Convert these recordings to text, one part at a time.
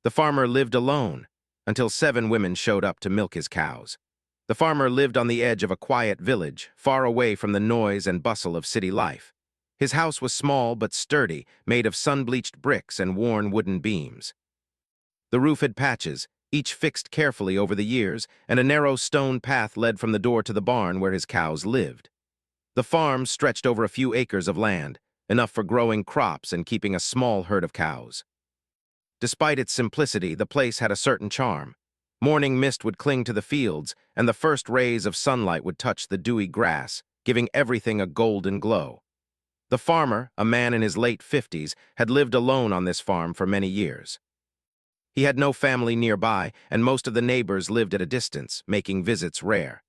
The farmer lived alone until 7 women showed up to milk his cows. The farmer lived on the edge of a quiet village, far away from the noise and bustle of city life. His house was small but sturdy, made of sun-bleached bricks and worn wooden beams. The roof had patches, each fixed carefully over the years, and a narrow stone path led from the door to the barn where his cows lived. The farm stretched over a few acres of land, enough for growing crops and keeping a small herd of cows. Despite its simplicity, the place had a certain charm. Morning mist would cling to the fields, and the first rays of sunlight would touch the dewy grass, giving everything a golden glow. The farmer, a man in his late 50s, had lived alone on this farm for many years. He had no family nearby, and most of the neighbors lived at a distance, making visits rare.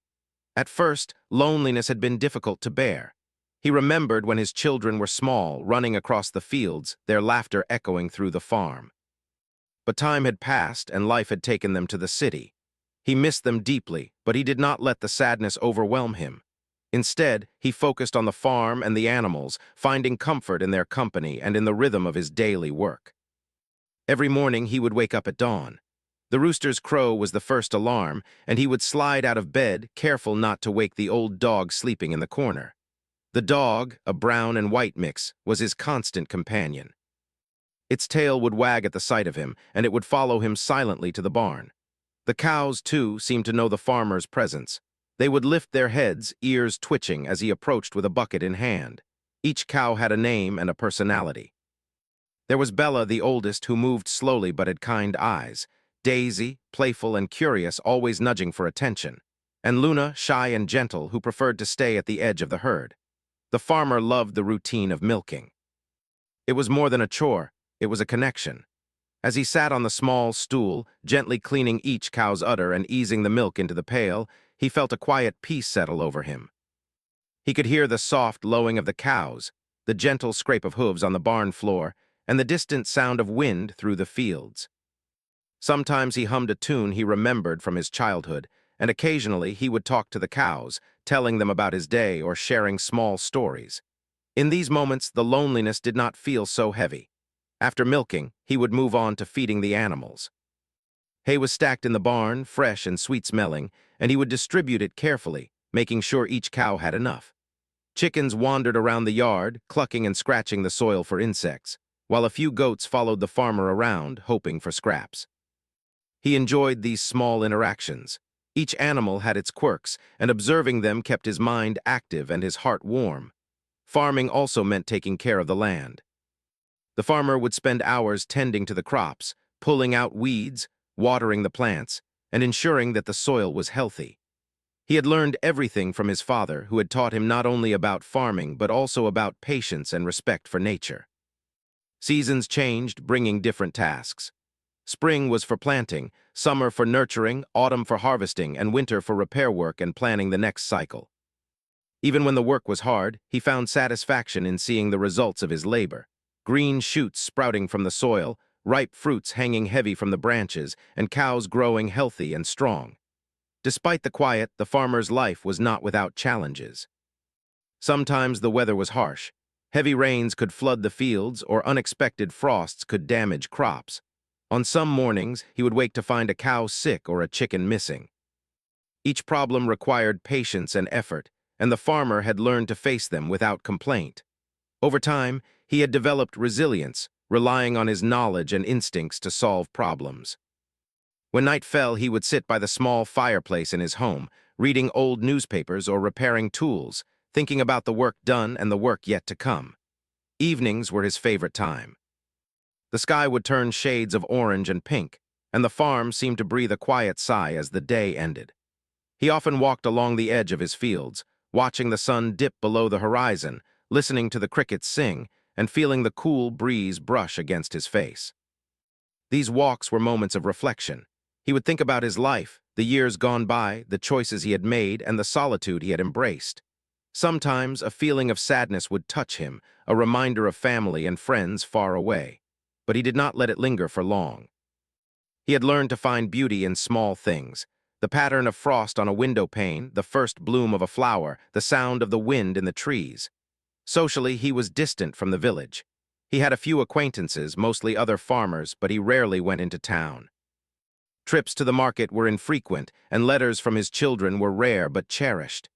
At first, loneliness had been difficult to bear. He remembered when his children were small, running across the fields, their laughter echoing through the farm. But time had passed, and life had taken them to the city. He missed them deeply, but he did not let the sadness overwhelm him. Instead, he focused on the farm and the animals, finding comfort in their company and in the rhythm of his daily work. Every morning he would wake up at dawn. The rooster's crow was the first alarm, and he would slide out of bed, careful not to wake the old dog sleeping in the corner. The dog, a brown and white mix, was his constant companion. Its tail would wag at the sight of him, and it would follow him silently to the barn. The cows, too, seemed to know the farmer's presence. They would lift their heads, ears twitching, as he approached with a bucket in hand. Each cow had a name and a personality. There was Bella, the oldest, who moved slowly but had kind eyes. Daisy, playful and curious, always nudging for attention. And Luna, shy and gentle, who preferred to stay at the edge of the herd. The farmer loved the routine of milking. It was more than a chore. It was a connection. As he sat on the small stool, gently cleaning each cow's udder and easing the milk into the pail, he felt a quiet peace settle over him. He could hear the soft lowing of the cows, the gentle scrape of hooves on the barn floor, and the distant sound of wind through the fields. Sometimes he hummed a tune he remembered from his childhood, and occasionally he would talk to the cows, telling them about his day or sharing small stories. In these moments, the loneliness did not feel so heavy. After milking, he would move on to feeding the animals. Hay was stacked in the barn, fresh and sweet-smelling, and he would distribute it carefully, making sure each cow had enough. Chickens wandered around the yard, clucking and scratching the soil for insects, while a few goats followed the farmer around, hoping for scraps. He enjoyed these small interactions. Each animal had its quirks, and observing them kept his mind active and his heart warm. Farming also meant taking care of the land. The farmer would spend hours tending to the crops, pulling out weeds, watering the plants, and ensuring that the soil was healthy. He had learned everything from his father, who had taught him not only about farming but also about patience and respect for nature. Seasons changed, bringing different tasks. Spring was for planting, summer for nurturing, autumn for harvesting, and winter for repair work and planning the next cycle. Even when the work was hard, he found satisfaction in seeing the results of his labor. Green shoots sprouting from the soil, ripe fruits hanging heavy from the branches, and cows growing healthy and strong. Despite the quiet, the farmer's life was not without challenges. Sometimes the weather was harsh. Heavy rains could flood the fields, or unexpected frosts could damage crops. On some mornings, he would wake to find a cow sick or a chicken missing. Each problem required patience and effort, and the farmer had learned to face them without complaint. Over time, he had developed resilience, relying on his knowledge and instincts to solve problems. When night fell, he would sit by the small fireplace in his home, reading old newspapers or repairing tools, thinking about the work done and the work yet to come. Evenings were his favorite time. The sky would turn shades of orange and pink, and the farm seemed to breathe a quiet sigh as the day ended. He often walked along the edge of his fields, watching the sun dip below the horizon, listening to the crickets sing, and feeling the cool breeze brush against his face. These walks were moments of reflection. He would think about his life, the years gone by, the choices he had made, and the solitude he had embraced. Sometimes a feeling of sadness would touch him, a reminder of family and friends far away. But he did not let it linger for long. He had learned to find beauty in small things. The pattern of frost on a window pane, the first bloom of a flower, the sound of the wind in the trees. Socially, he was distant from the village. He had a few acquaintances, mostly other farmers, but he rarely went into town. Trips to the market were infrequent, and letters from his children were rare but cherished.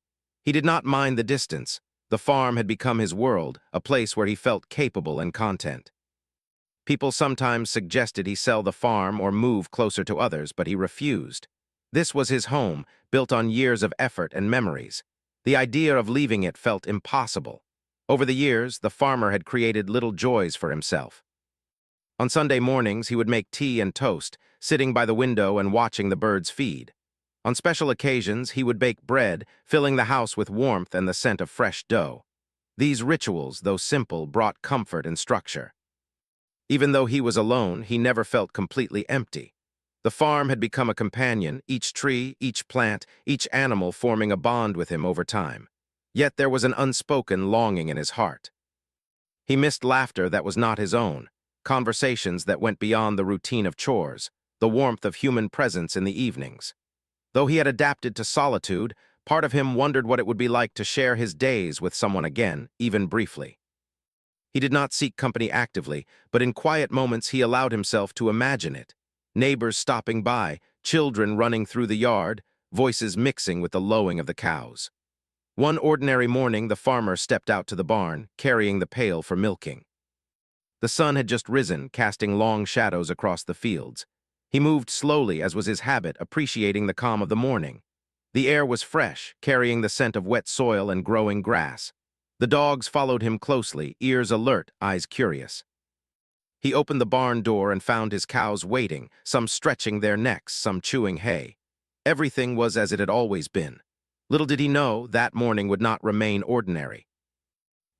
He did not mind the distance. The farm had become his world, a place where he felt capable and content. People sometimes suggested he sell the farm or move closer to others, but he refused. This was his home, built on years of effort and memories. The idea of leaving it felt impossible. Over the years, the farmer had created little joys for himself. On Sunday mornings, he would make tea and toast, sitting by the window and watching the birds feed. On special occasions, he would bake bread, filling the house with warmth and the scent of fresh dough. These rituals, though simple, brought comfort and structure. Even though he was alone, he never felt completely empty. The farm had become a companion, each tree, each plant, each animal forming a bond with him over time. Yet there was an unspoken longing in his heart. He missed laughter that was not his own, conversations that went beyond the routine of chores, the warmth of human presence in the evenings. Though he had adapted to solitude, part of him wondered what it would be like to share his days with someone again, even briefly. He did not seek company actively, but in quiet moments he allowed himself to imagine it. Neighbors stopping by, children running through the yard, voices mixing with the lowing of the cows. One ordinary morning, the farmer stepped out to the barn, carrying the pail for milking. The sun had just risen, casting long shadows across the fields. He moved slowly, as was his habit, appreciating the calm of the morning. The air was fresh, carrying the scent of wet soil and growing grass. The dogs followed him closely, ears alert, eyes curious. He opened the barn door and found his cows waiting, some stretching their necks, some chewing hay. Everything was as it had always been. Little did he know that morning would not remain ordinary.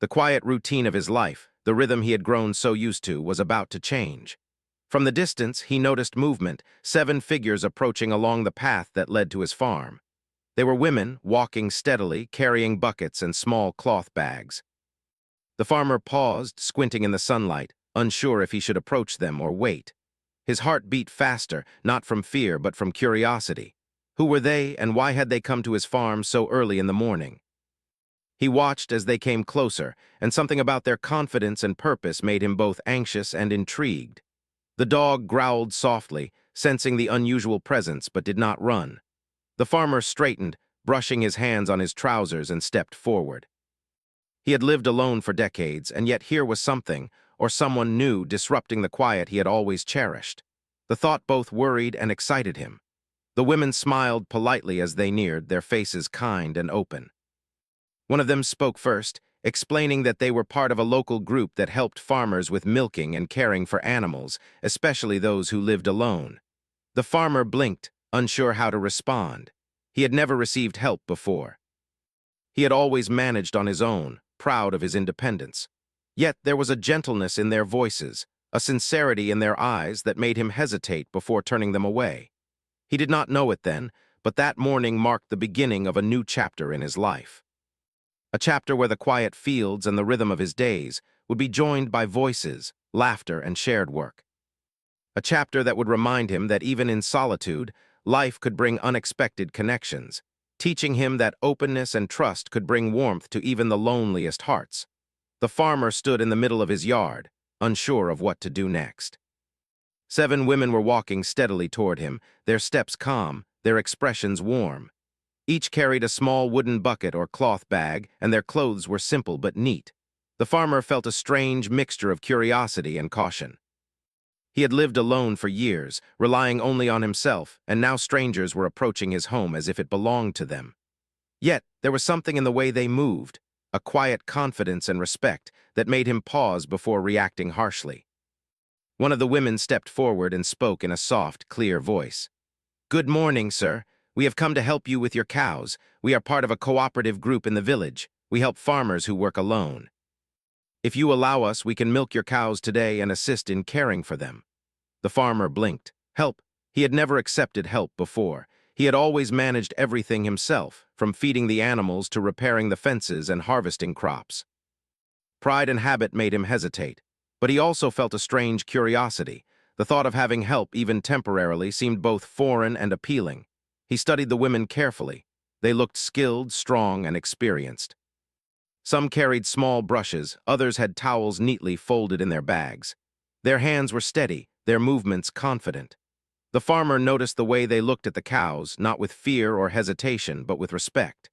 The quiet routine of his life, the rhythm he had grown so used to, was about to change. From the distance, he noticed movement, 7 figures approaching along the path that led to his farm. They were women, walking steadily, carrying buckets and small cloth bags. The farmer paused, squinting in the sunlight, unsure if he should approach them or wait. His heart beat faster, not from fear but from curiosity. Who were they, and why had they come to his farm so early in the morning? He watched as they came closer, and something about their confidence and purpose made him both anxious and intrigued. The dog growled softly, sensing the unusual presence, but did not run. The farmer straightened, brushing his hands on his trousers, and stepped forward. He had lived alone for decades, and yet here was something, or someone new, disrupting the quiet he had always cherished. The thought both worried and excited him. The women smiled politely as they neared, their faces kind and open. One of them spoke first, explaining that they were part of a local group that helped farmers with milking and caring for animals, especially those who lived alone. The farmer blinked, unsure how to respond. He had never received help before. He had always managed on his own, proud of his independence. Yet there was a gentleness in their voices, a sincerity in their eyes that made him hesitate before turning them away. He did not know it then, but that morning marked the beginning of a new chapter in his life. A chapter where the quiet fields and the rhythm of his days would be joined by voices, laughter, and shared work. A chapter that would remind him that even in solitude, life could bring unexpected connections, teaching him that openness and trust could bring warmth to even the loneliest hearts. The farmer stood in the middle of his yard, unsure of what to do next. 7 women were walking steadily toward him, their steps calm, their expressions warm. Each carried a small wooden bucket or cloth bag, and their clothes were simple but neat. The farmer felt a strange mixture of curiosity and caution. He had lived alone for years, relying only on himself, and now strangers were approaching his home as if it belonged to them. Yet, there was something in the way they moved, a quiet confidence and respect that made him pause before reacting harshly. One of the women stepped forward and spoke in a soft, clear voice. "Good morning, sir. We have come to help you with your cows. We are part of a cooperative group in the village. We help farmers who work alone. If you allow us, we can milk your cows today and assist in caring for them." The farmer blinked. Help? He had never accepted help before. He had always managed everything himself, from feeding the animals to repairing the fences and harvesting crops. Pride and habit made him hesitate, but he also felt a strange curiosity. The thought of having help, even temporarily, seemed both foreign and appealing. He studied the women carefully. They looked skilled, strong, and experienced. Some carried small brushes, others had towels neatly folded in their bags. Their hands were steady, their movements confident. The farmer noticed the way they looked at the cows, not with fear or hesitation, but with respect.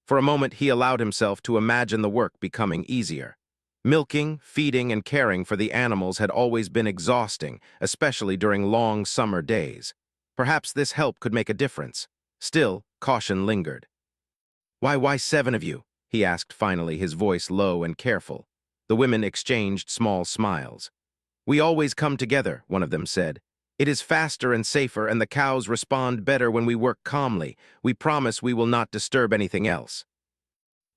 For a moment, he allowed himself to imagine the work becoming easier. Milking, feeding, and caring for the animals had always been exhausting, especially during long summer days. Perhaps this help could make a difference. Still, caution lingered. Why 7 of you?" he asked finally, his voice low and careful. The women exchanged small smiles. "We always come together," one of them said. "It is faster and safer, and the cows respond better when we work calmly. We promise we will not disturb anything else."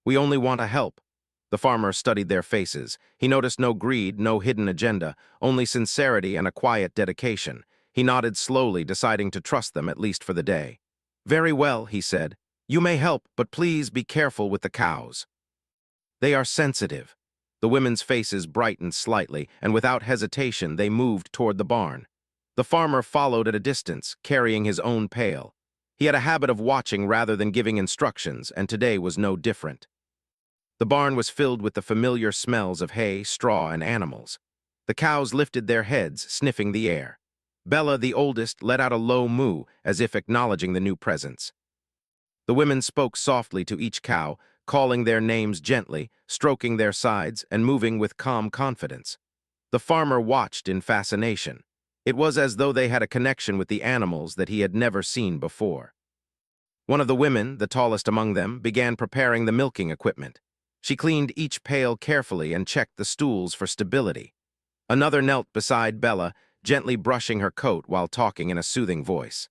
"We only want to help." The farmer studied their faces. He noticed no greed, no hidden agenda, only sincerity and a quiet dedication. He nodded slowly, deciding to trust them, at least for the day. "Very well," he said. "You may help, but please be careful with the cows. They are sensitive." The women's faces brightened slightly, and without hesitation they moved toward the barn. The farmer followed at a distance, carrying his own pail. He had a habit of watching rather than giving instructions, and today was no different. The barn was filled with the familiar smells of hay, straw, and animals. The cows lifted their heads, sniffing the air. Bella, the oldest, let out a low moo, as if acknowledging the new presence. The women spoke softly to each cow, calling their names gently, stroking their sides, and moving with calm confidence. The farmer watched in fascination. It was as though they had a connection with the animals that he had never seen before. One of the women, the tallest among them, began preparing the milking equipment. She cleaned each pail carefully and checked the stools for stability. Another knelt beside Bella, gently brushing her coat while talking in a soothing voice.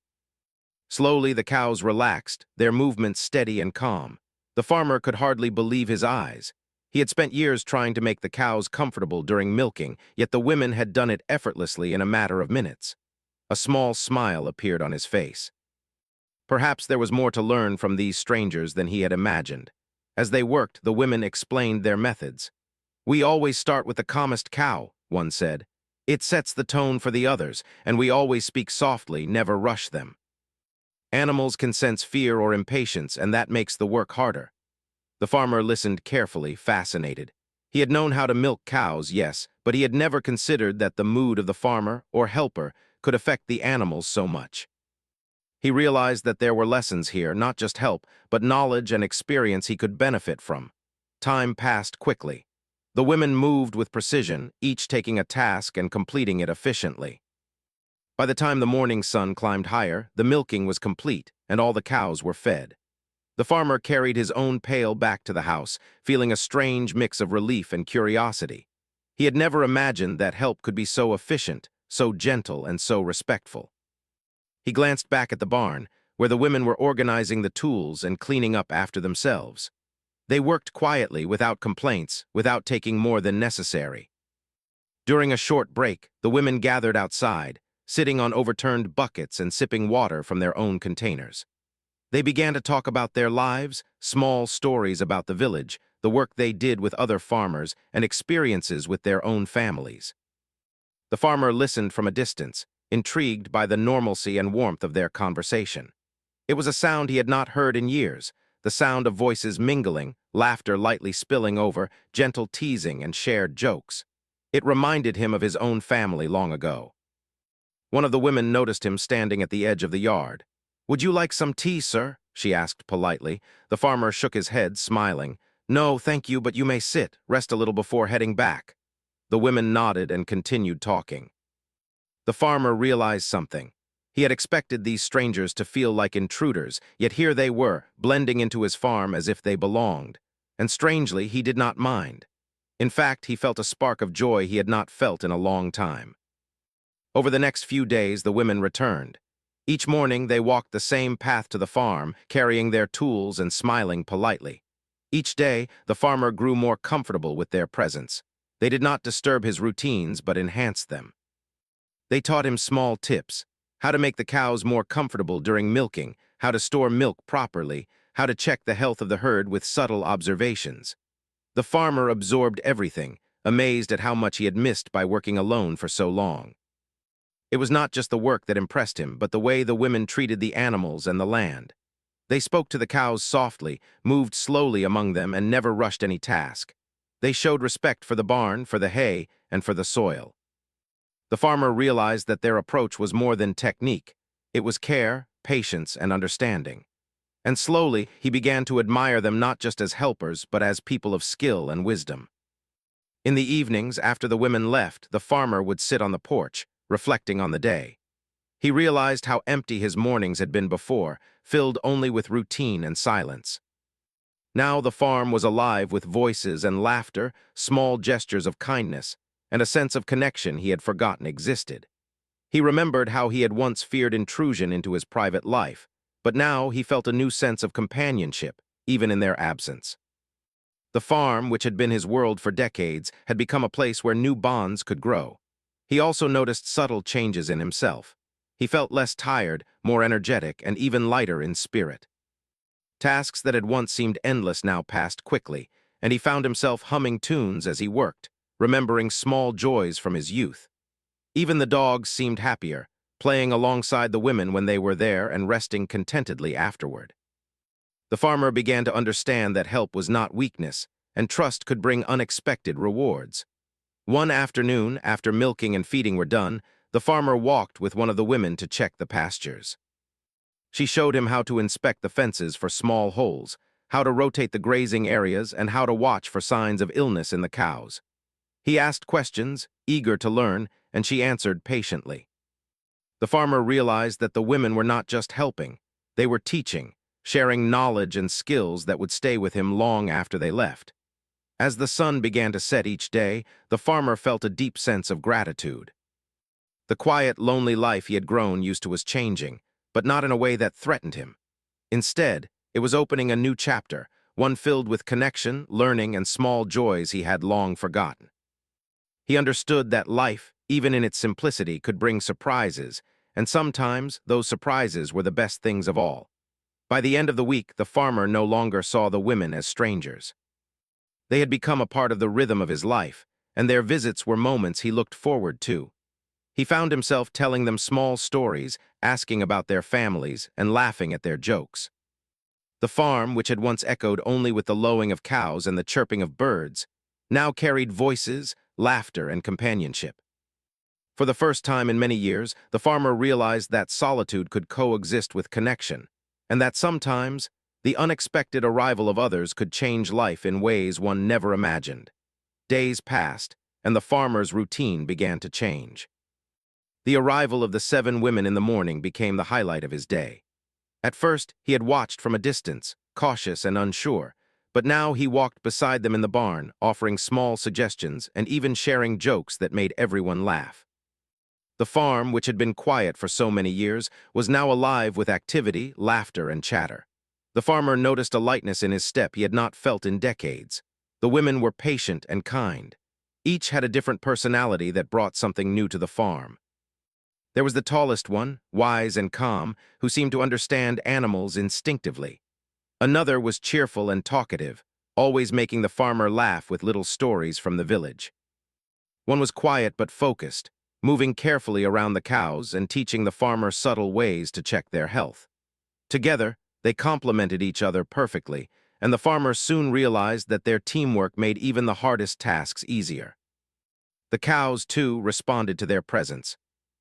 Slowly, the cows relaxed, their movements steady and calm. The farmer could hardly believe his eyes. He had spent years trying to make the cows comfortable during milking, yet the women had done it effortlessly in a matter of minutes. A small smile appeared on his face. Perhaps there was more to learn from these strangers than he had imagined. As they worked, the women explained their methods. "We always start with the calmest cow," one said. "It sets the tone for the others, and we always speak softly, never rush them. Animals can sense fear or impatience, and that makes the work harder." The farmer listened carefully, fascinated. He had known how to milk cows, yes, but he had never considered that the mood of the farmer or helper could affect the animals so much. He realized that there were lessons here, not just help, but knowledge and experience he could benefit from. Time passed quickly. The women moved with precision, each taking a task and completing it efficiently. By the time the morning sun climbed higher, the milking was complete, and all the cows were fed. The farmer carried his own pail back to the house, feeling a strange mix of relief and curiosity. He had never imagined that help could be so efficient, so gentle, and so respectful. He glanced back at the barn, where the women were organizing the tools and cleaning up after themselves. They worked quietly, without complaints, without taking more than necessary. During a short break, the women gathered outside, sitting on overturned buckets and sipping water from their own containers. They began to talk about their lives, small stories about the village, the work they did with other farmers, and experiences with their own families. The farmer listened from a distance, intrigued by the normalcy and warmth of their conversation. It was a sound he had not heard in years, the sound of voices mingling, laughter lightly spilling over, gentle teasing and shared jokes. It reminded him of his own family long ago. One of the women noticed him standing at the edge of the yard. "Would you like some tea, sir?" she asked politely. The farmer shook his head, smiling. "No, thank you, but you may sit, rest a little before heading back." The women nodded and continued talking. The farmer realized something. He had expected these strangers to feel like intruders, yet here they were, blending into his farm as if they belonged. And strangely, he did not mind. In fact, he felt a spark of joy he had not felt in a long time. Over the next few days, the women returned. Each morning, they walked the same path to the farm, carrying their tools and smiling politely. Each day, the farmer grew more comfortable with their presence. They did not disturb his routines, but enhanced them. They taught him small tips: how to make the cows more comfortable during milking, how to store milk properly, how to check the health of the herd with subtle observations. The farmer absorbed everything, amazed at how much he had missed by working alone for so long. It was not just the work that impressed him, but the way the women treated the animals and the land. They spoke to the cows softly, moved slowly among them, and never rushed any task. They showed respect for the barn, for the hay, and for the soil. The farmer realized that their approach was more than technique. It was care, patience, and understanding. And slowly, he began to admire them not just as helpers, but as people of skill and wisdom. In the evenings, after the women left, the farmer would sit on the porch, reflecting on the day. He realized how empty his mornings had been before, filled only with routine and silence. Now the farm was alive with voices and laughter, small gestures of kindness, and a sense of connection he had forgotten existed. He remembered how he had once feared intrusion into his private life, but now he felt a new sense of companionship, even in their absence. The farm, which had been his world for decades, had become a place where new bonds could grow. He also noticed subtle changes in himself. He felt less tired, more energetic, and even lighter in spirit. Tasks that had once seemed endless now passed quickly, and he found himself humming tunes as he worked, remembering small joys from his youth. Even the dogs seemed happier, playing alongside the women when they were there and resting contentedly afterward. The farmer began to understand that help was not weakness, and trust could bring unexpected rewards. One afternoon, after milking and feeding were done, the farmer walked with one of the women to check the pastures. She showed him how to inspect the fences for small holes, how to rotate the grazing areas, and how to watch for signs of illness in the cows. He asked questions, eager to learn, and she answered patiently. The farmer realized that the women were not just helping, they were teaching, sharing knowledge and skills that would stay with him long after they left. As the sun began to set each day, the farmer felt a deep sense of gratitude. The quiet, lonely life he had grown used to was changing, but not in a way that threatened him. Instead, it was opening a new chapter, one filled with connection, learning, and small joys he had long forgotten. He understood that life, even in its simplicity, could bring surprises, and sometimes those surprises were the best things of all. By the end of the week, the farmer no longer saw the women as strangers. They had become a part of the rhythm of his life, and their visits were moments he looked forward to. He found himself telling them small stories, asking about their families, and laughing at their jokes. The farm, which had once echoed only with the lowing of cows and the chirping of birds, now carried voices, laughter, and companionship. For the first time in many years, the farmer realized that solitude could coexist with connection, and that sometimes the unexpected arrival of others could change life in ways one never imagined. Days passed, and the farmer's routine began to change. The arrival of the 7 women in the morning became the highlight of his day. At first, he had watched from a distance, cautious and unsure, but now he walked beside them in the barn, offering small suggestions and even sharing jokes that made everyone laugh. The farm, which had been quiet for so many years, was now alive with activity, laughter, and chatter. The farmer noticed a lightness in his step he had not felt in decades. The women were patient and kind. Each had a different personality that brought something new to the farm. There was the tallest one, wise and calm, who seemed to understand animals instinctively. Another was cheerful and talkative, always making the farmer laugh with little stories from the village. One was quiet but focused, moving carefully around the cows and teaching the farmer subtle ways to check their health. Together, they complemented each other perfectly, and the farmer soon realized that their teamwork made even the hardest tasks easier. The cows, too, responded to their presence.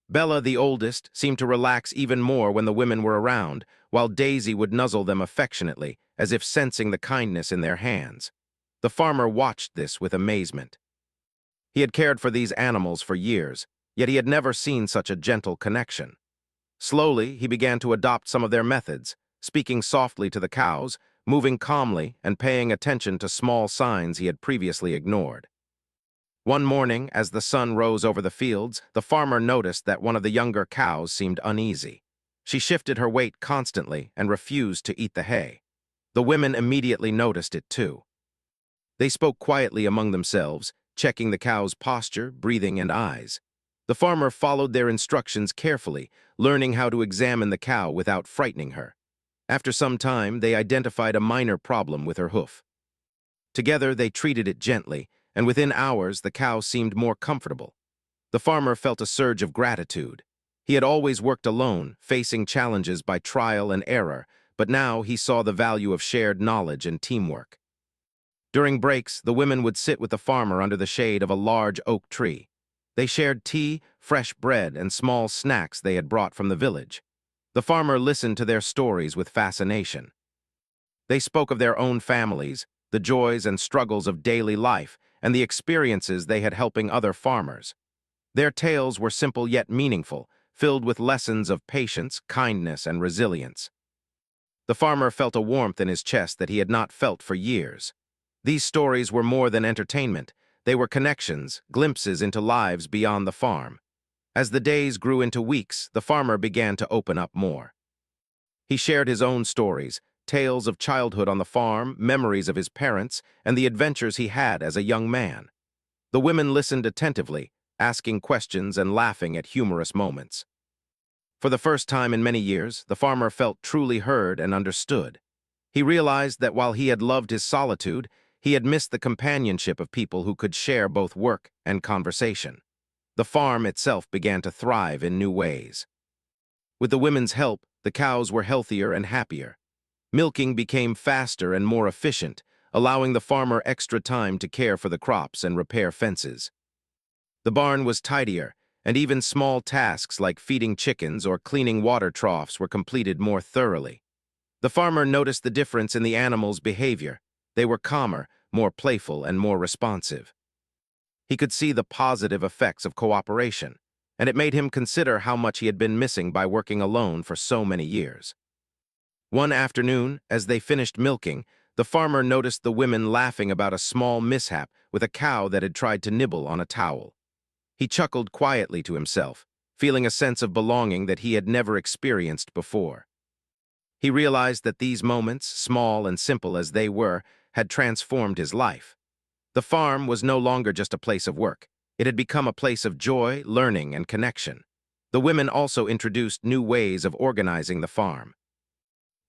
Bella, the oldest, seemed to relax even more when the women were around, while Daisy would nuzzle them affectionately, as if sensing the kindness in their hands. The farmer watched this with amazement. He had cared for these animals for years, yet he had never seen such a gentle connection. Slowly, he began to adopt some of their methods, speaking softly to the cows, moving calmly, and paying attention to small signs he had previously ignored. One morning, as the sun rose over the fields, the farmer noticed that one of the younger cows seemed uneasy. She shifted her weight constantly and refused to eat the hay. The women immediately noticed it too. They spoke quietly among themselves, checking the cow's posture, breathing, and eyes. The farmer followed their instructions carefully, learning how to examine the cow without frightening her. After some time, they identified a minor problem with her hoof. Together, they treated it gently, and within hours the cow seemed more comfortable. The farmer felt a surge of gratitude. He had always worked alone, facing challenges by trial and error, but now he saw the value of shared knowledge and teamwork. During breaks, the women would sit with the farmer under the shade of a large oak tree. They shared tea, fresh bread, and small snacks they had brought from the village. The farmer listened to their stories with fascination. They spoke of their own families, the joys and struggles of daily life, and the experiences they had helping other farmers. Their tales were simple yet meaningful, filled with lessons of patience, kindness, and resilience. The farmer felt a warmth in his chest that he had not felt for years. These stories were more than entertainment. They were connections, glimpses into lives beyond the farm. As the days grew into weeks, the farmer began to open up more. He shared his own stories, tales of childhood on the farm, memories of his parents, and the adventures he had as a young man. The women listened attentively, asking questions and laughing at humorous moments. For the first time in many years, the farmer felt truly heard and understood. He realized that while he had loved his solitude, he had missed the companionship of people who could share both work and conversation. The farm itself began to thrive in new ways. With the women's help, the cows were healthier and happier. Milking became faster and more efficient, allowing the farmer extra time to care for the crops and repair fences. The barn was tidier, and even small tasks like feeding chickens or cleaning water troughs were completed more thoroughly. The farmer noticed the difference in the animals' behavior. They were calmer, more playful, and more responsive. He could see the positive effects of cooperation, and it made him consider how much he had been missing by working alone for so many years. One afternoon, as they finished milking, the farmer noticed the women laughing about a small mishap with a cow that had tried to nibble on a towel. He chuckled quietly to himself, feeling a sense of belonging that he had never experienced before. He realized that these moments, small and simple as they were, had transformed his life. The farm was no longer just a place of work. It had become a place of joy, learning, and connection. The women also introduced new ways of organizing the farm.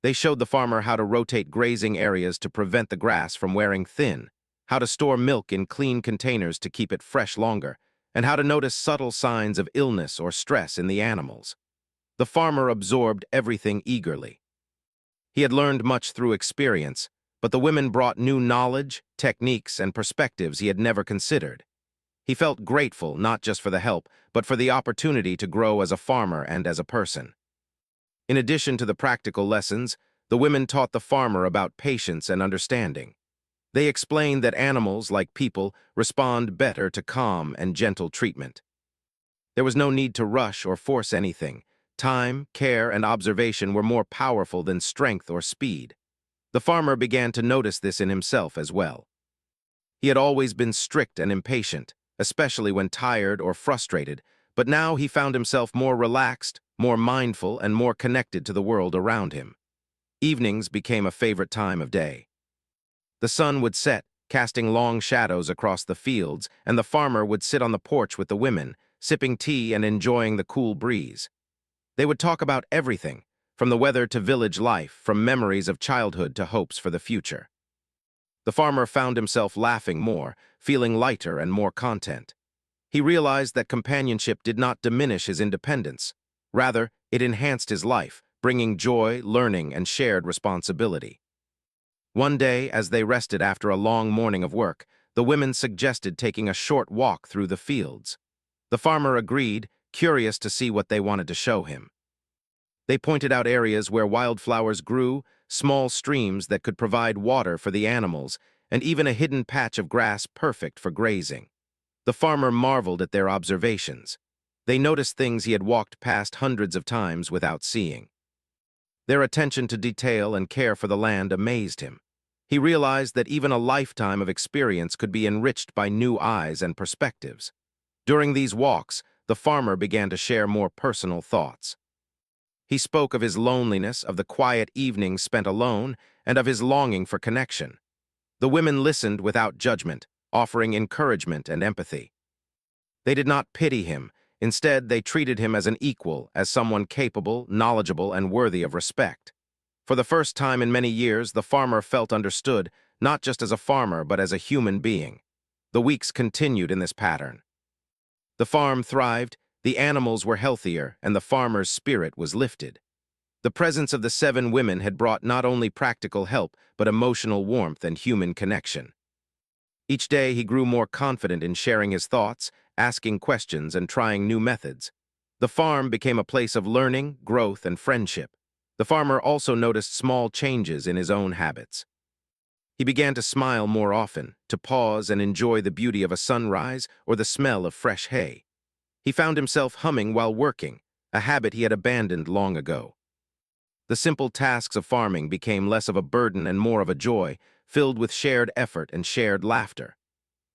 They showed the farmer how to rotate grazing areas to prevent the grass from wearing thin, how to store milk in clean containers to keep it fresh longer, and how to notice subtle signs of illness or stress in the animals. The farmer absorbed everything eagerly. He had learned much through experience, but the women brought new knowledge, techniques, and perspectives he had never considered. He felt grateful not just for the help, but for the opportunity to grow as a farmer and as a person. In addition to the practical lessons, the women taught the farmer about patience and understanding. They explained that animals, like people, respond better to calm and gentle treatment. There was no need to rush or force anything. Time, care, and observation were more powerful than strength or speed. The farmer began to notice this in himself as well. He had always been strict and impatient, especially when tired or frustrated, but now he found himself more relaxed, more mindful, and more connected to the world around him. Evenings became a favorite time of day. The sun would set, casting long shadows across the fields, and the farmer would sit on the porch with the women, sipping tea and enjoying the cool breeze. They would talk about everything, from the weather to village life, from memories of childhood to hopes for the future. The farmer found himself laughing more, feeling lighter and more content. He realized that companionship did not diminish his independence. Rather, it enhanced his life, bringing joy, learning, and shared responsibility. One day, as they rested after a long morning of work, the women suggested taking a short walk through the fields. The farmer agreed, curious to see what they wanted to show him. They pointed out areas where wildflowers grew, small streams that could provide water for the animals, and even a hidden patch of grass perfect for grazing. The farmer marveled at their observations. They noticed things he had walked past hundreds of times without seeing. Their attention to detail and care for the land amazed him. He realized that even a lifetime of experience could be enriched by new eyes and perspectives. During these walks, the farmer began to share more personal thoughts. He spoke of his loneliness, of the quiet evenings spent alone, and of his longing for connection. The women listened without judgment, offering encouragement and empathy. They did not pity him. Instead, they treated him as an equal, as someone capable, knowledgeable, and worthy of respect. For the first time in many years, the farmer felt understood, not just as a farmer, but as a human being. The weeks continued in this pattern. The farm thrived, the animals were healthier, and the farmer's spirit was lifted. The presence of the 7 women had brought not only practical help, but emotional warmth and human connection. Each day he grew more confident in sharing his thoughts, asking questions, and trying new methods. The farm became a place of learning, growth, and friendship. The farmer also noticed small changes in his own habits. He began to smile more often, to pause and enjoy the beauty of a sunrise or the smell of fresh hay. He found himself humming while working, a habit he had abandoned long ago. The simple tasks of farming became less of a burden and more of a joy, filled with shared effort and shared laughter.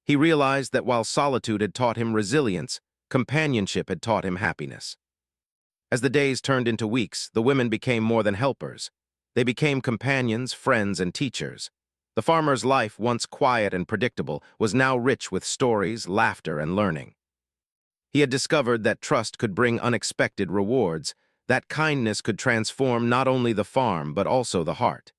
He realized that while solitude had taught him resilience, companionship had taught him happiness. As the days turned into weeks, the women became more than helpers. They became companions, friends, and teachers. The farmer's life, once quiet and predictable, was now rich with stories, laughter, and learning. He had discovered that trust could bring unexpected rewards, that kindness could transform not only the farm but also the heart.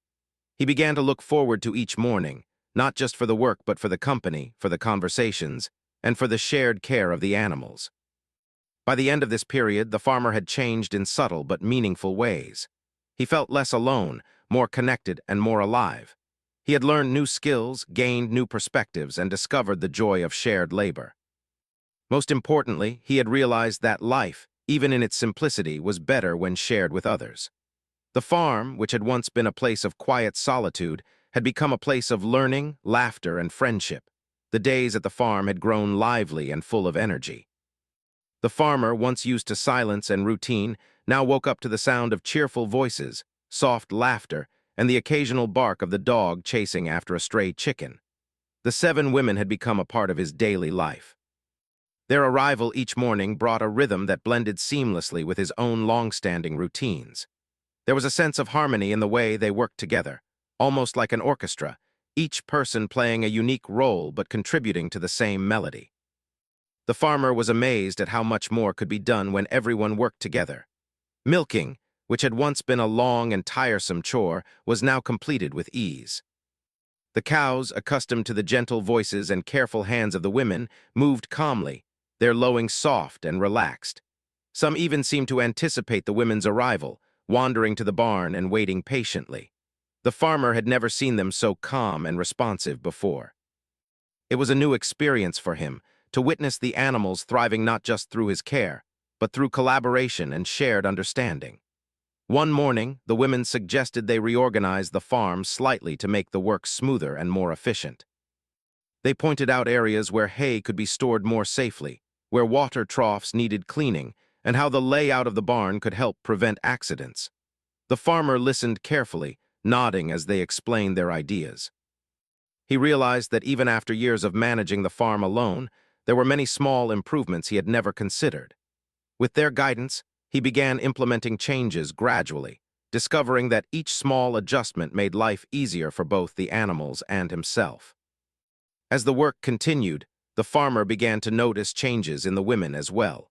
He began to look forward to each morning, not just for the work but for the company, for the conversations, and for the shared care of the animals. By the end of this period, the farmer had changed in subtle but meaningful ways. He felt less alone, more connected, and more alive. He had learned new skills, gained new perspectives, and discovered the joy of shared labor. Most importantly, he had realized that life, even in its simplicity, was better when shared with others. The farm, which had once been a place of quiet solitude, had become a place of learning, laughter, and friendship. The days at the farm had grown lively and full of energy. The farmer, once used to silence and routine, now woke up to the sound of cheerful voices, soft laughter, and the occasional bark of the dog chasing after a stray chicken. The 7 women had become a part of his daily life. Their arrival each morning brought a rhythm that blended seamlessly with his own long-standing routines. There was a sense of harmony in the way they worked together, almost like an orchestra, each person playing a unique role but contributing to the same melody. The farmer was amazed at how much more could be done when everyone worked together. Milking, which had once been a long and tiresome chore, was now completed with ease. The cows, accustomed to the gentle voices and careful hands of the women, moved calmly, their lowing soft and relaxed. Some even seemed to anticipate the women's arrival, wandering to the barn and waiting patiently. The farmer had never seen them so calm and responsive before. It was a new experience for him, to witness the animals thriving not just through his care, but through collaboration and shared understanding. One morning, the women suggested they reorganize the farm slightly to make the work smoother and more efficient. They pointed out areas where hay could be stored more safely, where water troughs needed cleaning, and how the layout of the barn could help prevent accidents. The farmer listened carefully, nodding as they explained their ideas. He realized that even after years of managing the farm alone, there were many small improvements he had never considered. With their guidance, he began implementing changes gradually, discovering that each small adjustment made life easier for both the animals and himself. As the work continued, the farmer began to notice changes in the women as well.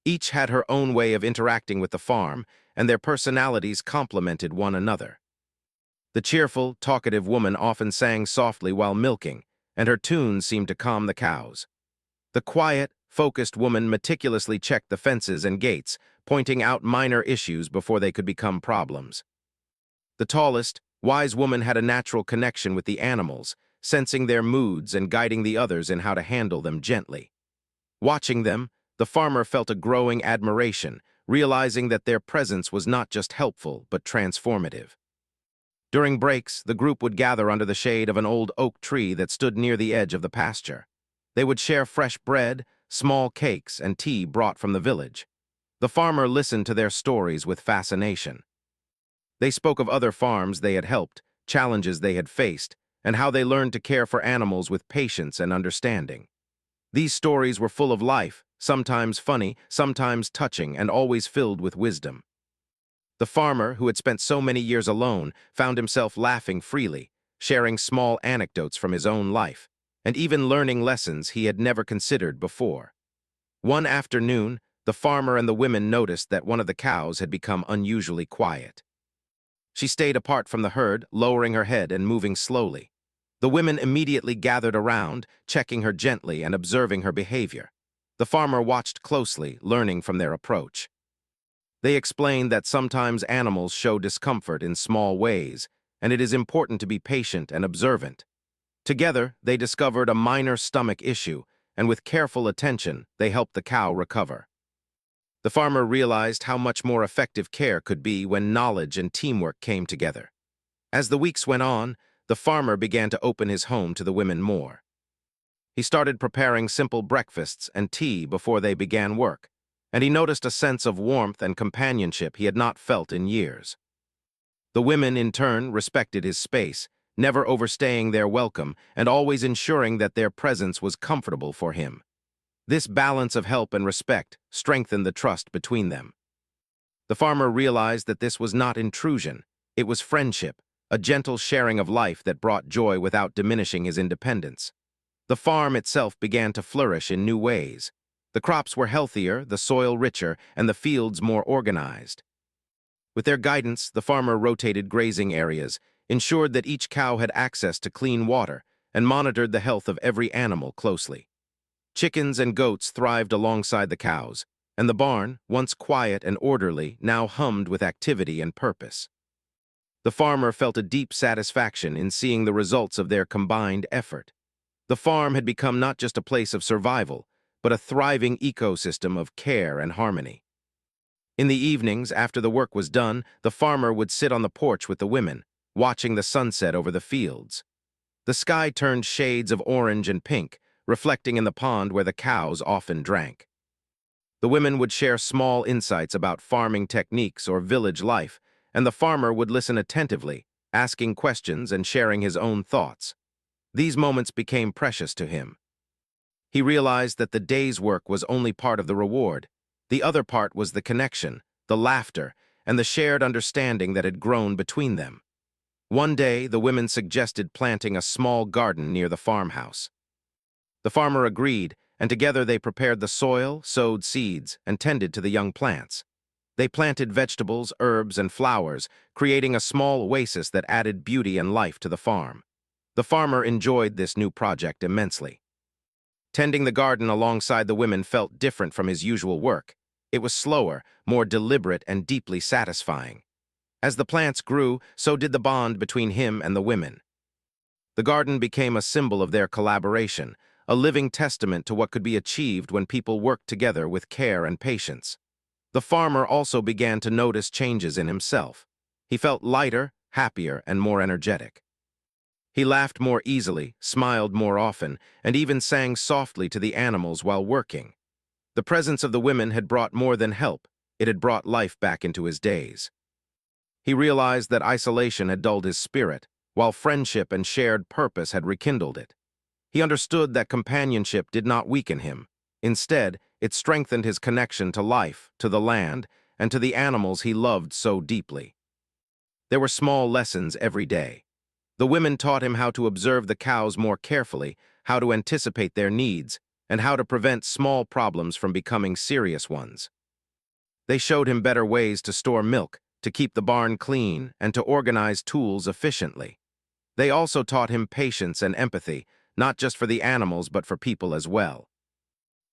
Each had her own way of interacting with the farm, and their personalities complemented one another. The cheerful, talkative woman often sang softly while milking, and her tunes seemed to calm the cows. The quiet, focused woman meticulously checked the fences and gates, pointing out minor issues before they could become problems. The tallest, wise woman had a natural connection with the animals, sensing their moods and guiding the others in how to handle them gently. Watching them, the farmer felt a growing admiration, realizing that their presence was not just helpful but transformative. During breaks, the group would gather under the shade of an old oak tree that stood near the edge of the pasture. They would share fresh bread, small cakes, and tea brought from the village. The farmer listened to their stories with fascination. They spoke of other farms they had helped, challenges they had faced, and how they learned to care for animals with patience and understanding. These stories were full of life, sometimes funny, sometimes touching, and always filled with wisdom. The farmer, who had spent so many years alone, found himself laughing freely, sharing small anecdotes from his own life, and even learning lessons he had never considered before. One afternoon, the farmer and the women noticed that one of the cows had become unusually quiet. She stayed apart from the herd, lowering her head and moving slowly. The women immediately gathered around, checking her gently and observing her behavior. The farmer watched closely, learning from their approach. They explained that sometimes animals show discomfort in small ways, and it is important to be patient and observant. Together, they discovered a minor stomach issue, and with careful attention, they helped the cow recover. The farmer realized how much more effective care could be when knowledge and teamwork came together. As the weeks went on, the farmer began to open his home to the women more. He started preparing simple breakfasts and tea before they began work, and he noticed a sense of warmth and companionship he had not felt in years. The women, in turn, respected his space, never overstaying their welcome and always ensuring that their presence was comfortable for him. This balance of help and respect strengthened the trust between them. The farmer realized that this was not intrusion, it was friendship, a gentle sharing of life that brought joy without diminishing his independence. The farm itself began to flourish in new ways. The crops were healthier, the soil richer, and the fields more organized. With their guidance, the farmer rotated grazing areas, ensured that each cow had access to clean water, and monitored the health of every animal closely. Chickens and goats thrived alongside the cows, and the barn, once quiet and orderly, now hummed with activity and purpose. The farmer felt a deep satisfaction in seeing the results of their combined effort. The farm had become not just a place of survival, but a thriving ecosystem of care and harmony. In the evenings, after the work was done, the farmer would sit on the porch with the women, watching the sunset over the fields. The sky turned shades of orange and pink, reflecting in the pond where the cows often drank. The women would share small insights about farming techniques or village life, and the farmer would listen attentively, asking questions and sharing his own thoughts. These moments became precious to him. He realized that the day's work was only part of the reward. The other part was the connection, the laughter, and the shared understanding that had grown between them. One day, the women suggested planting a small garden near the farmhouse. The farmer agreed, and together they prepared the soil, sowed seeds, and tended to the young plants. They planted vegetables, herbs, and flowers, creating a small oasis that added beauty and life to the farm. The farmer enjoyed this new project immensely. Tending the garden alongside the women felt different from his usual work. It was slower, more deliberate, and deeply satisfying. As the plants grew, so did the bond between him and the women. The garden became a symbol of their collaboration, a living testament to what could be achieved when people worked together with care and patience. The farmer also began to notice changes in himself. He felt lighter, happier, and more energetic. He laughed more easily, smiled more often, and even sang softly to the animals while working. The presence of the women had brought more than help, it had brought life back into his days. He realized that isolation had dulled his spirit, while friendship and shared purpose had rekindled it. He understood that companionship did not weaken him. Instead, it strengthened his connection to life, to the land, and to the animals he loved so deeply. There were small lessons every day. The women taught him how to observe the cows more carefully, how to anticipate their needs, and how to prevent small problems from becoming serious ones. They showed him better ways to store milk, to keep the barn clean, and to organize tools efficiently. They also taught him patience and empathy, not just for the animals but for people as well.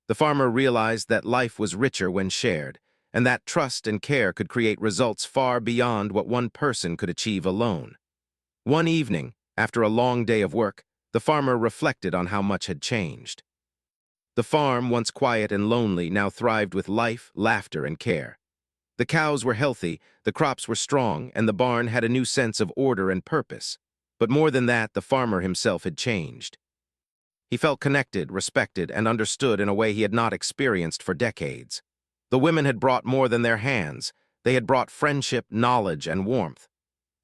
The farmer realized that life was richer when shared, and that trust and care could create results far beyond what one person could achieve alone. One evening, after a long day of work, the farmer reflected on how much had changed. The farm, once quiet and lonely, now thrived with life, laughter, and care. The cows were healthy, the crops were strong, and the barn had a new sense of order and purpose. But more than that, the farmer himself had changed. He felt connected, respected, and understood in a way he had not experienced for decades. The women had brought more than their hands. They had brought friendship, knowledge, and warmth.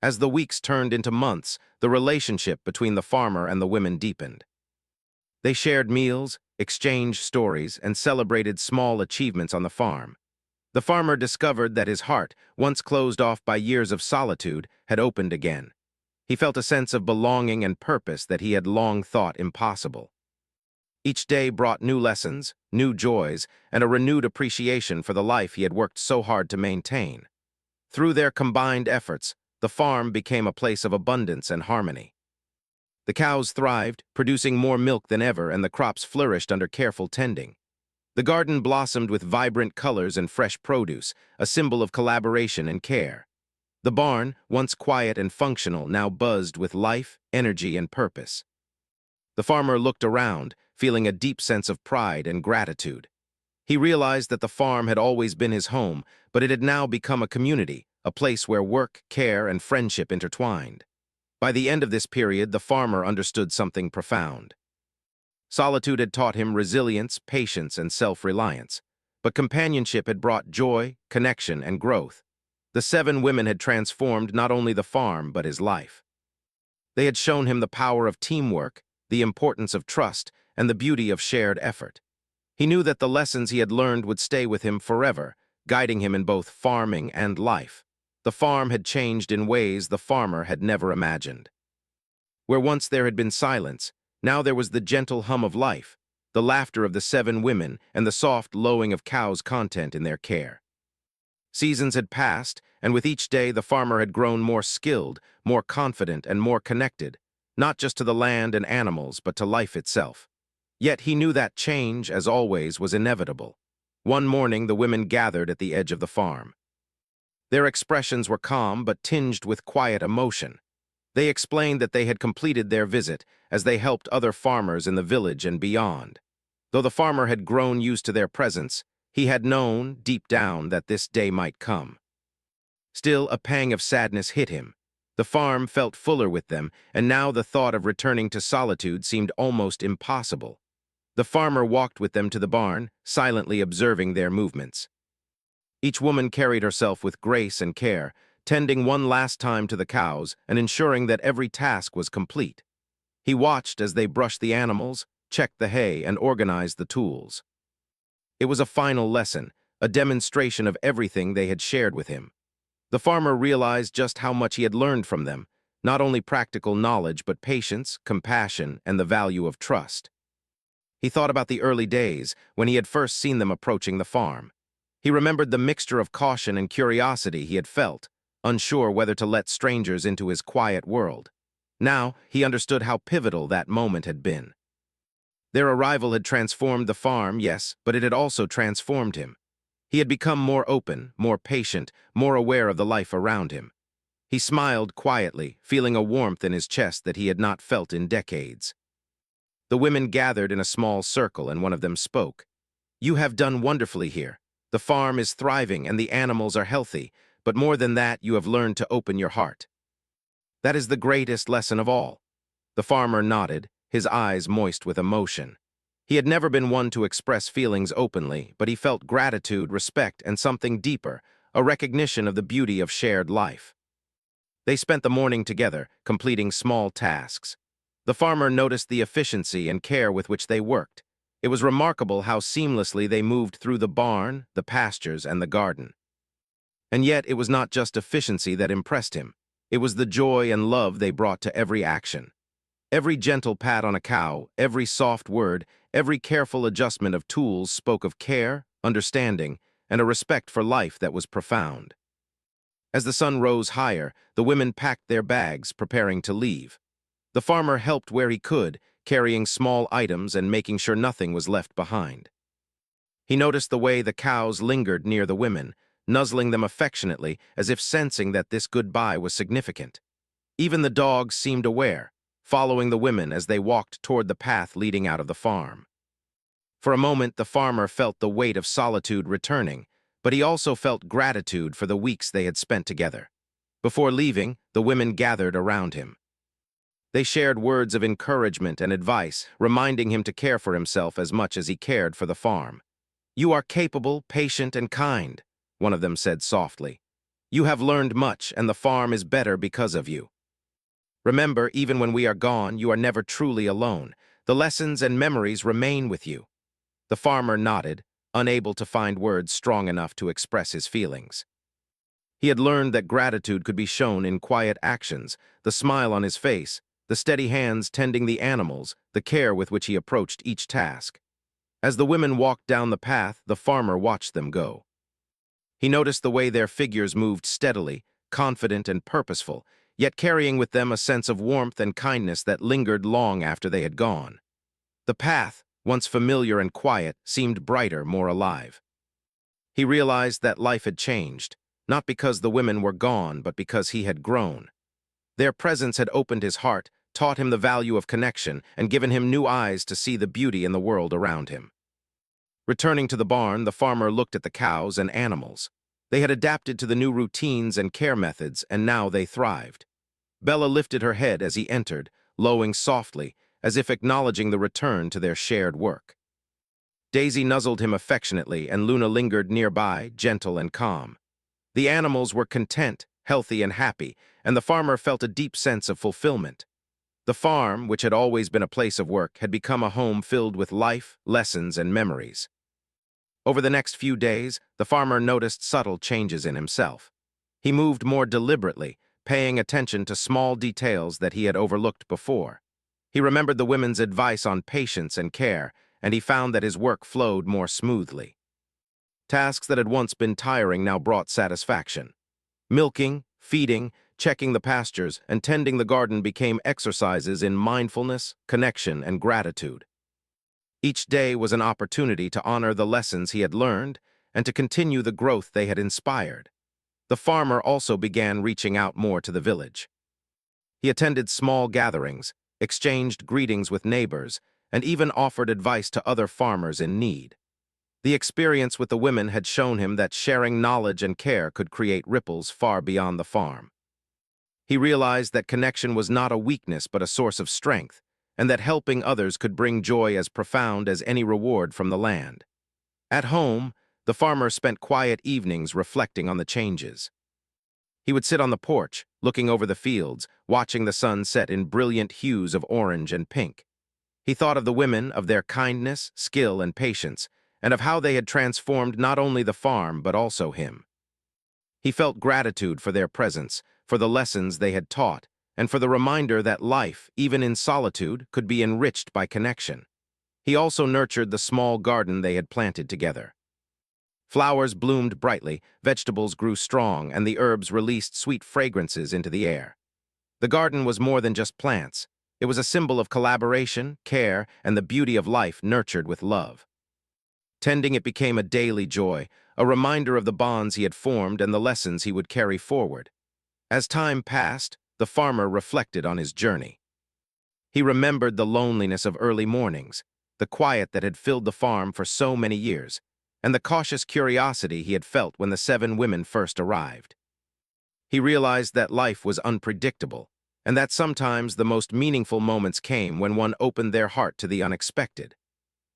As the weeks turned into months, the relationship between the farmer and the women deepened. They shared meals, exchanged stories, and celebrated small achievements on the farm. The farmer discovered that his heart, once closed off by years of solitude, had opened again. He felt a sense of belonging and purpose that he had long thought impossible. Each day brought new lessons, new joys, and a renewed appreciation for the life he had worked so hard to maintain. Through their combined efforts, the farm became a place of abundance and harmony. The cows thrived, producing more milk than ever, and the crops flourished under careful tending. The garden blossomed with vibrant colors and fresh produce, a symbol of collaboration and care. The barn, once quiet and functional, now buzzed with life, energy, and purpose. The farmer looked around, feeling a deep sense of pride and gratitude. He realized that the farm had always been his home, but it had now become a community, a place where work, care, and friendship intertwined. By the end of this period, the farmer understood something profound. Solitude had taught him resilience, patience, and self-reliance, but companionship had brought joy, connection, and growth. The 7 women had transformed not only the farm, but his life. They had shown him the power of teamwork, the importance of trust, and the beauty of shared effort. He knew that the lessons he had learned would stay with him forever, guiding him in both farming and life. The farm had changed in ways the farmer had never imagined. Where once there had been silence, now there was the gentle hum of life, the laughter of the 7 women, and the soft lowing of cows content in their care. Seasons had passed, and with each day the farmer had grown more skilled, more confident, and more connected, not just to the land and animals, but to life itself. Yet he knew that change, as always, was inevitable. One morning the women gathered at the edge of the farm. Their expressions were calm but tinged with quiet emotion. They explained that they had completed their visit as they helped other farmers in the village and beyond. Though the farmer had grown used to their presence, he had known, deep down, that this day might come. Still, a pang of sadness hit him. The farm felt fuller with them, and now the thought of returning to solitude seemed almost impossible. The farmer walked with them to the barn, silently observing their movements. Each woman carried herself with grace and care, tending one last time to the cows and ensuring that every task was complete. He watched as they brushed the animals, checked the hay, and organized the tools. It was a final lesson, a demonstration of everything they had shared with him. The farmer realized just how much he had learned from them, not only practical knowledge but patience, compassion, and the value of trust. He thought about the early days when he had first seen them approaching the farm. He remembered the mixture of caution and curiosity he had felt, unsure whether to let strangers into his quiet world. Now, he understood how pivotal that moment had been. Their arrival had transformed the farm, yes, but it had also transformed him. He had become more open, more patient, more aware of the life around him. He smiled quietly, feeling a warmth in his chest that he had not felt in decades. The women gathered in a small circle, and one of them spoke. "You have done wonderfully here. The farm is thriving and the animals are healthy, but more than that, you have learned to open your heart. That is the greatest lesson of all." The farmer nodded, his eyes moist with emotion. He had never been one to express feelings openly, but he felt gratitude, respect, and something deeper, a recognition of the beauty of shared life. They spent the morning together, completing small tasks. The farmer noticed the efficiency and care with which they worked. It was remarkable how seamlessly they moved through the barn, the pastures, and the garden. And yet it was not just efficiency that impressed him. It was the joy and love they brought to every action. Every gentle pat on a cow, every soft word, every careful adjustment of tools spoke of care, understanding, and a respect for life that was profound. As the sun rose higher, the women packed their bags, preparing to leave. The farmer helped where he could, carrying small items and making sure nothing was left behind. He noticed the way the cows lingered near the women, nuzzling them affectionately as if sensing that this goodbye was significant. Even the dogs seemed aware, following the women as they walked toward the path leading out of the farm. For a moment, the farmer felt the weight of solitude returning, but he also felt gratitude for the weeks they had spent together. Before leaving, the women gathered around him. They shared words of encouragement and advice, reminding him to care for himself as much as he cared for the farm. "You are capable, patient, and kind," one of them said softly. "You have learned much, and the farm is better because of you. Remember, even when we are gone, you are never truly alone. The lessons and memories remain with you." The farmer nodded, unable to find words strong enough to express his feelings. He had learned that gratitude could be shown in quiet actions, the smile on his face, the steady hands tending the animals, the care with which he approached each task. As the women walked down the path, the farmer watched them go. He noticed the way their figures moved steadily, confident and purposeful, yet carrying with them a sense of warmth and kindness that lingered long after they had gone. The path, once familiar and quiet, seemed brighter, more alive. He realized that life had changed, not because the women were gone, but because he had grown. Their presence had opened his heart, taught him the value of connection, and given him new eyes to see the beauty in the world around him. Returning to the barn, the farmer looked at the cows and animals. They had adapted to the new routines and care methods, and now they thrived. Bella lifted her head as he entered, lowing softly, as if acknowledging the return to their shared work. Daisy nuzzled him affectionately, and Luna lingered nearby, gentle and calm. The animals were content, healthy and happy, and the farmer felt a deep sense of fulfillment. The farm, which had always been a place of work, had become a home filled with life, lessons, and memories. Over the next few days, the farmer noticed subtle changes in himself. He moved more deliberately, paying attention to small details that he had overlooked before. He remembered the women's advice on patience and care, and he found that his work flowed more smoothly. Tasks that had once been tiring now brought satisfaction. Milking, feeding, checking the pastures, and tending the garden became exercises in mindfulness, connection, and gratitude. Each day was an opportunity to honor the lessons he had learned and to continue the growth they had inspired. The farmer also began reaching out more to the village. He attended small gatherings, exchanged greetings with neighbors, and even offered advice to other farmers in need. The experience with the women had shown him that sharing knowledge and care could create ripples far beyond the farm. He realized that connection was not a weakness but a source of strength, and that helping others could bring joy as profound as any reward from the land. At home, the farmer spent quiet evenings reflecting on the changes. He would sit on the porch, looking over the fields, watching the sun set in brilliant hues of orange and pink. He thought of the women, of their kindness, skill, and patience, and of how they had transformed not only the farm but also him. He felt gratitude for their presence, for the lessons they had taught, and for the reminder that life, even in solitude, could be enriched by connection. He also nurtured the small garden they had planted together. Flowers bloomed brightly, vegetables grew strong, and the herbs released sweet fragrances into the air. The garden was more than just plants. It was a symbol of collaboration, care, and the beauty of life nurtured with love. Tending it became a daily joy, a reminder of the bonds he had formed and the lessons he would carry forward. As time passed, the farmer reflected on his journey. He remembered the loneliness of early mornings, the quiet that had filled the farm for so many years, and the cautious curiosity he had felt when the 7 women first arrived. He realized that life was unpredictable, and that sometimes the most meaningful moments came when one opened their heart to the unexpected.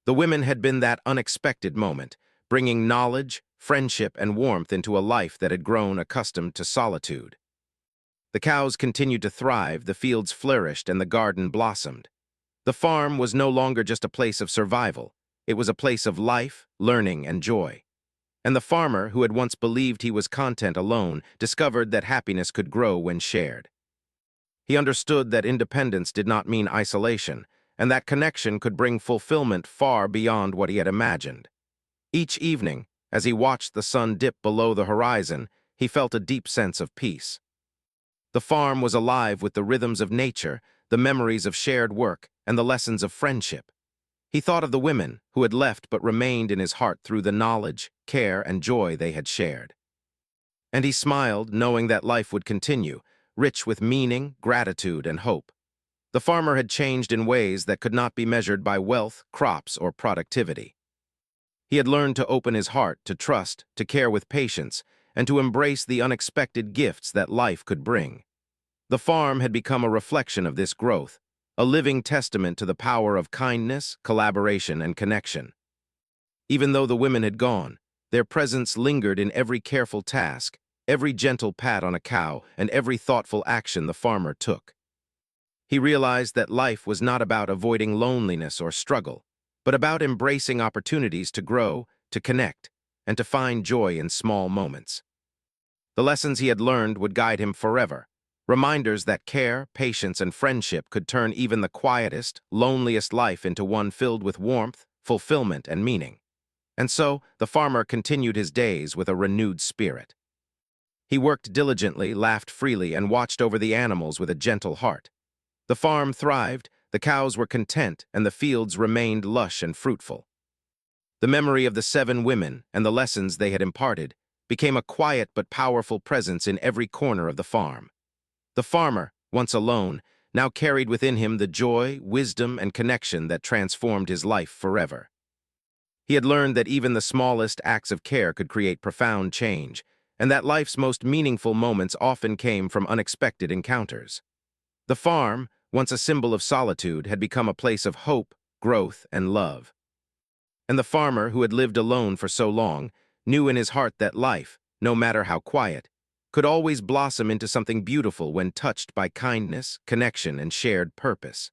The women had been that unexpected moment, bringing knowledge, friendship, and warmth into a life that had grown accustomed to solitude. The cows continued to thrive, the fields flourished, and the garden blossomed. The farm was no longer just a place of survival. It was a place of life, learning, and joy. And the farmer, who had once believed he was content alone, discovered that happiness could grow when shared. He understood that independence did not mean isolation, and that connection could bring fulfillment far beyond what he had imagined. Each evening, as he watched the sun dip below the horizon, he felt a deep sense of peace. The farm was alive with the rhythms of nature, the memories of shared work, and the lessons of friendship. He thought of the women who had left but remained in his heart through the knowledge, care, and joy they had shared. And he smiled, knowing that life would continue, rich with meaning, gratitude, and hope. The farmer had changed in ways that could not be measured by wealth, crops, or productivity. He had learned to open his heart, to trust, to care with patience, and to embrace the unexpected gifts that life could bring. The farm had become a reflection of this growth, a living testament to the power of kindness, collaboration, and connection. Even though the women had gone, their presence lingered in every careful task, every gentle pat on a cow, and every thoughtful action the farmer took. He realized that life was not about avoiding loneliness or struggle, but about embracing opportunities to grow, to connect, and to find joy in small moments. The lessons he had learned would guide him forever, reminders that care, patience, and friendship could turn even the quietest, loneliest life into one filled with warmth, fulfillment, and meaning. And so, the farmer continued his days with a renewed spirit. He worked diligently, laughed freely, and watched over the animals with a gentle heart. The farm thrived, The cows were content, and the fields remained lush and fruitful. The memory of the 7 women and the lessons they had imparted became a quiet but powerful presence in every corner of the farm. The farmer, once alone, now carried within him the joy, wisdom, and connection that transformed his life forever. He had learned that even the smallest acts of care could create profound change, and that life's most meaningful moments often came from unexpected encounters. The farm, once a symbol of solitude, had become a place of hope, growth, and love. And the farmer, who had lived alone for so long, knew in his heart that life, no matter how quiet, could always blossom into something beautiful when touched by kindness, connection, and shared purpose.